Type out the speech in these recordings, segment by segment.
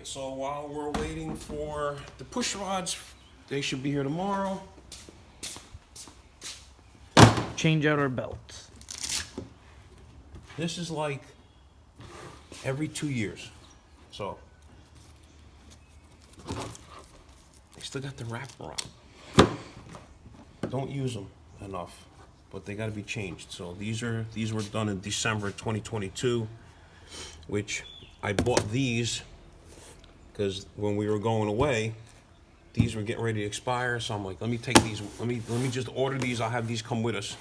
right, so while we're waiting for the push rods, they should be here tomorrow. Change out our belts. This is like every 2 years. So they still got the wrapper on. Don't use them enough, but they got to be changed. So these were done in December 2022, which I bought these because when we were going away, these were getting ready to expire. So I'm like, let me take these. Let me just order these. I'll have these come with us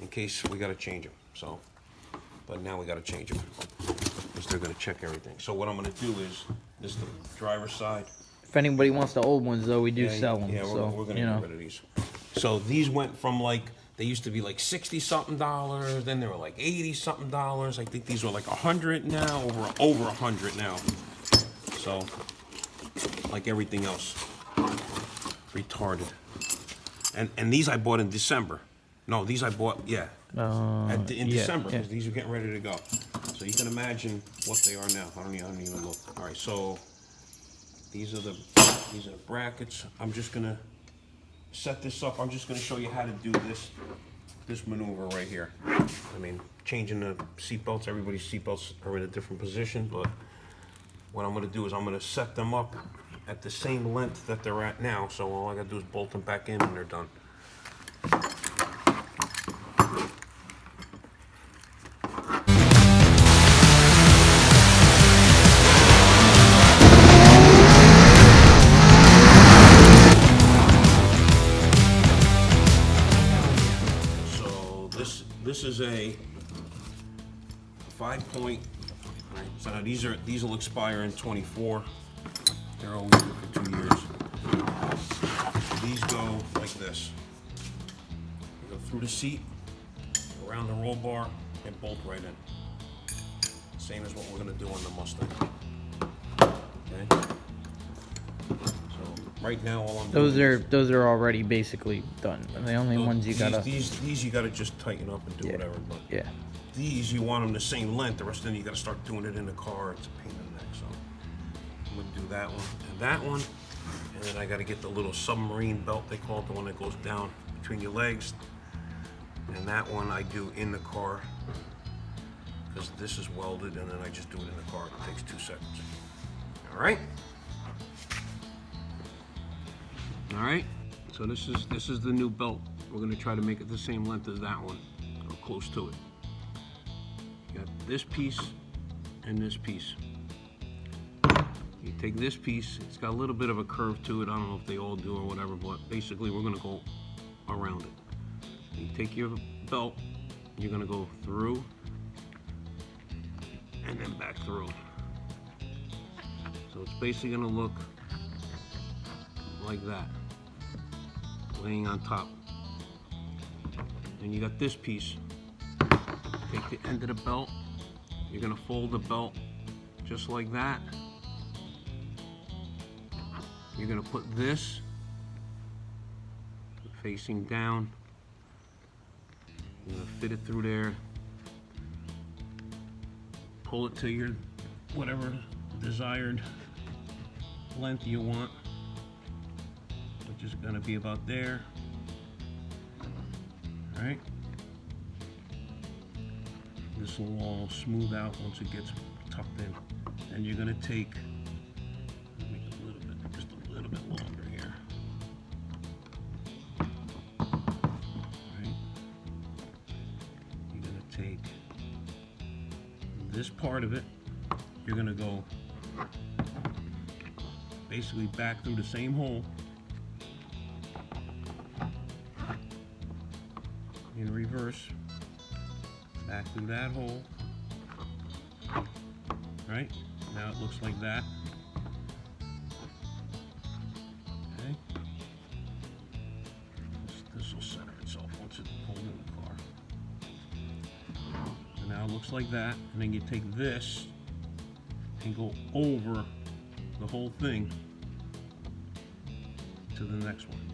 in case we got to change them. So, but now we got to change them because they're going to check everything. So what I'm going to do is this is the driver's side. If anybody wants the old ones, though, we do sell them. Yeah, so, we're gonna get rid of these. So these went from like, they used to be like $60-something, then they were like $80-something. I think these were like $100 now, over $100 now. So, like everything else, retarded. And these I bought in December. No, these I bought, in December, because these are getting ready to go. So you can imagine what they are now. I don't even look. All right, so these are the brackets. I'm just gonna set this up. I'm just gonna show you how to do this maneuver right here. I mean, changing the seat belts. Everybody's seat belts are in a different position, but what I'm gonna do is I'm gonna set them up at the same length that they're at now. So all I gotta do is bolt them back in and they're done. This is a 5-point. Right, so now these will expire in 24. They're only good for 2 years. These go like this. They go through the seat, around the roll bar, and bolt right in. Same as what we're gonna do on the Mustang. Okay. So right now, all I'm doing those are already basically done. The only ones you gotta these you gotta just tighten up and do whatever. But yeah. These you want them the same length. The rest of them you gotta start doing it in the car. It's a pain in the neck. So I'm gonna do that one and that one, and then I gotta get the little submarine belt they call it, the one that goes down between your legs. And that one I do in the car because this is welded, and then I just do it in the car. It takes 2 seconds. All right. All right, so this is the new belt. We're gonna try to make it the same length as that one, or close to it. You got this piece and this piece. You take this piece, it's got a little bit of a curve to it. I don't know if they all do or whatever, but basically we're gonna go around it. You take your belt, you're gonna go through, and then back through. So it's basically gonna look like that, laying on top. And you got this piece. Take the end of the belt, you're gonna fold the belt just like that. You're gonna put this facing down. You're gonna fit it through there. Pull it to your whatever desired length you want, which is gonna be about there. All right. This will all smooth out once it gets tucked in. And you're gonna take, make it a little bit, just a little bit longer here. All right. You're gonna take this part of it. You're gonna go basically back through the same hole in reverse, back through that hole. Right? Now it looks like that. Okay. This will center itself once it's pulled in the car. So now it looks like that, and then you take this and go over the whole thing to the next one,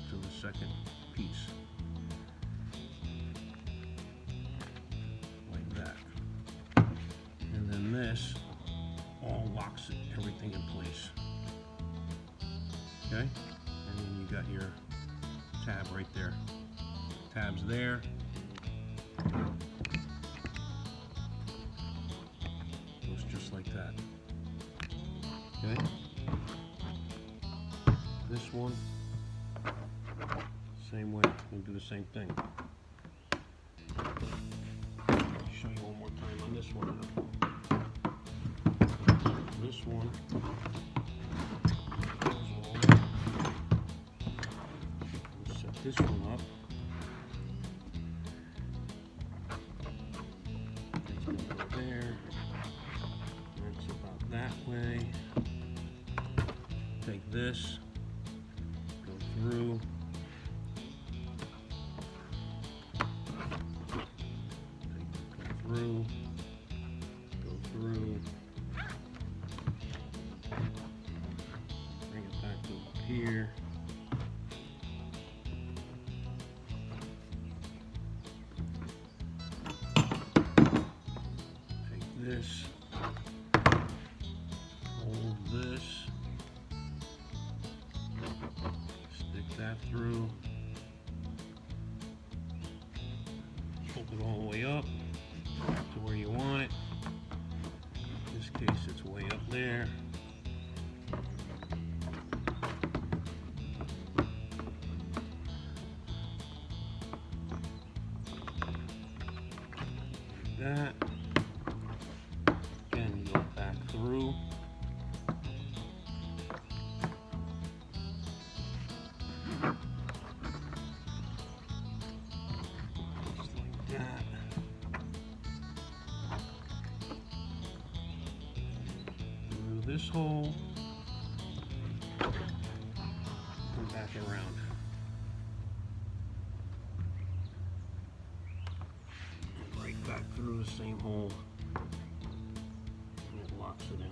to the second piece. Like that. And then this all locks everything in place. Okay, and then you got your tab right there. Tabs there. Goes just like that. Okay. This one, same way. We'll do the same thing. Show you one more time on this one. This one. We'll set this one up. It's going to go there. That's about that way. Take this, go through. Go through, bring it back to here. Take this, hold this, stick that through, hold it all the way up to where you want it. In this case, it's way up there. Like that. Again, you go back through. Just like that. This hole, come back around. Right back through the same hole, and it locks it in.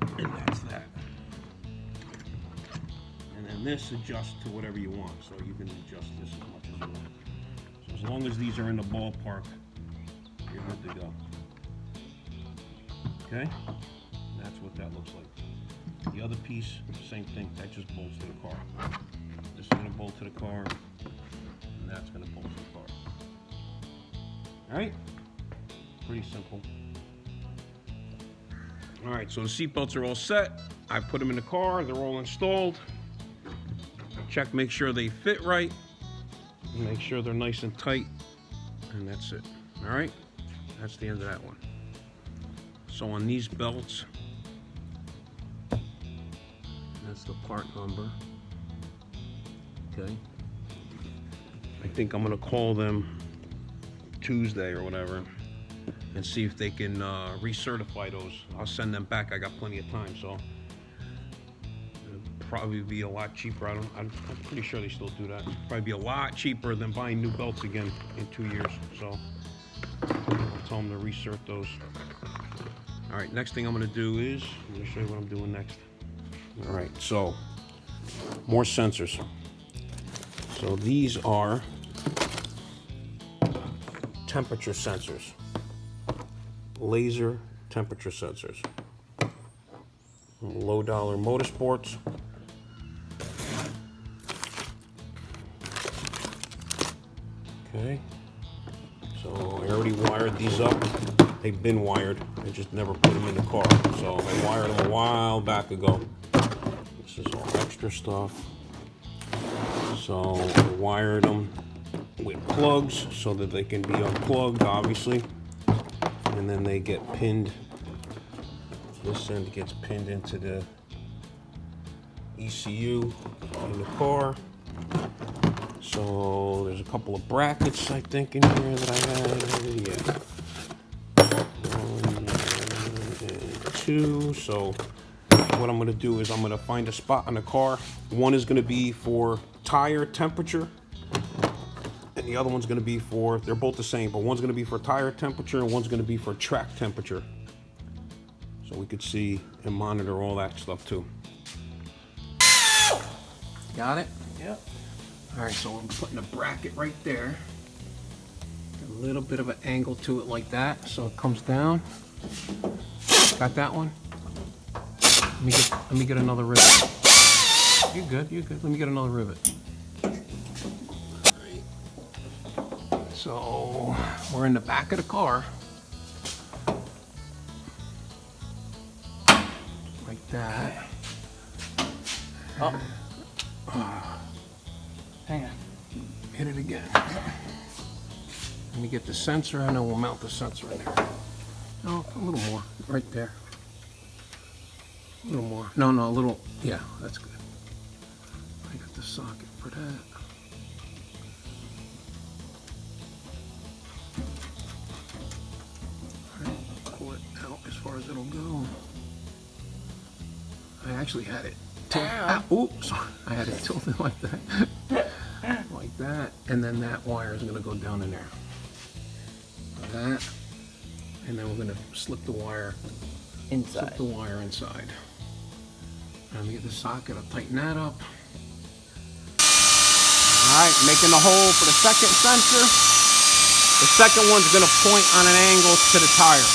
Okay, and that's that. And then this adjusts to whatever you want, so you can adjust this as much as you want. So as long as these are in the ballpark, you're good to go. Okay? That's what that looks like. The other piece, same thing, that just bolts to the car. This is gonna bolt to the car, and that's gonna bolt to the car. Alright? Pretty simple. Alright, so the seatbelts are all set. I put them in the car, they're all installed. Check, make sure they fit right, make sure they're nice and tight, and that's it. All right, that's the end of that one. So on these belts, that's the part number. Okay, I think I'm gonna call them Tuesday or whatever and see if they can recertify those. I'll send them back. I got plenty of time, so probably be a lot cheaper. I'm pretty sure they still do that. Probably be a lot cheaper than buying new belts again in 2 years. So I'll tell them to recert those. All right, next thing I'm gonna do is, I'm gonna show you what I'm doing next. All right, so more sensors. So these are temperature sensors, laser temperature sensors. Low dollar motorsports. Okay, so I already wired these up. They've been wired. I just never put them in the car. So I wired them a while back ago. This is all extra stuff. So I wired them with plugs so that they can be unplugged, obviously. And then they get pinned. This end gets pinned into the ECU in the car. So there's a couple of brackets, I think, in here that I had. Yeah. 1 and 2. So what I'm going to do is I'm going to find a spot on the car. One is going to be for tire temperature, and the other one's going to be for, they're both the same, but one's going to be for tire temperature and one's going to be for track temperature. So we could see and monitor all that stuff too. Got it? Yep. All right, so I'm putting a bracket right there. little bit of an angle to it like that, so it comes down. Got that one? Let me get another rivet. You're good, you're good. Let me get another rivet. Alright. So we're in the back of the car. Like that. Oh. Hang on. Hit it again. Let me get the sensor, and then we'll mount the sensor in there. No, a little more, right there. A little more. No, a little, yeah, that's good. I got the socket for that. All right, pull it out as far as it'll go. I actually had it tilted. Oops, I had it tilted like that. Like that, and then that wire is gonna go down in there. Like that, and then we're gonna slip the wire Inside. Slip the wire inside. Let me get the socket. I'll tighten that up. All right, making the hole for the second sensor. The second one's gonna point on an angle to the tire.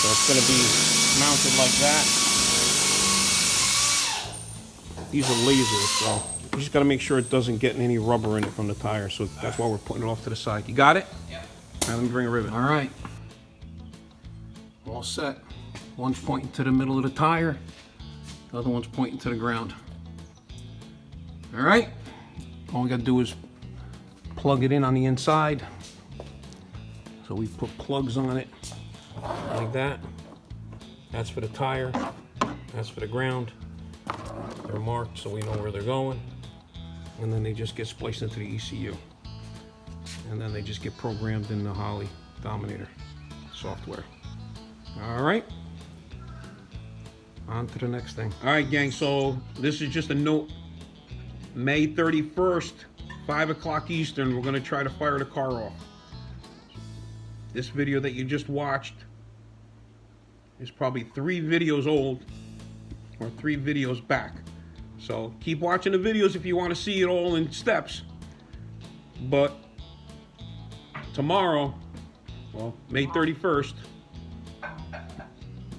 So it's gonna be mounted like that. These are lasers, so you just gotta make sure it doesn't get any rubber in it from the tire. So that's why we're putting it off to the side. You got it? Yeah. All right, let me bring a rivet. All right. All set. One's pointing to the middle of the tire. The other one's pointing to the ground. All right. All we gotta do is plug it in on the inside. So we put plugs on it like that. That's for the tire. That's for the ground. They're marked so we know where they're going. And then they just get spliced into the ECU. And then they just get programmed in the Holley Dominator software. All right. On to the next thing. All right, gang, so this is just a note. May 31st, 5 o'clock Eastern, we're gonna try to fire the car off. This video that you just watched is probably 3 videos old or 3 videos back. So keep watching the videos if you want to see it all in steps. But tomorrow, well, May 31st,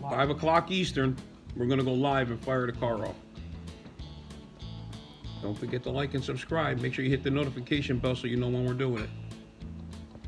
5 o'clock Eastern, we're gonna go live and fire the car off. Don't forget to like and subscribe. Make sure you hit the notification bell so you know when we're doing it.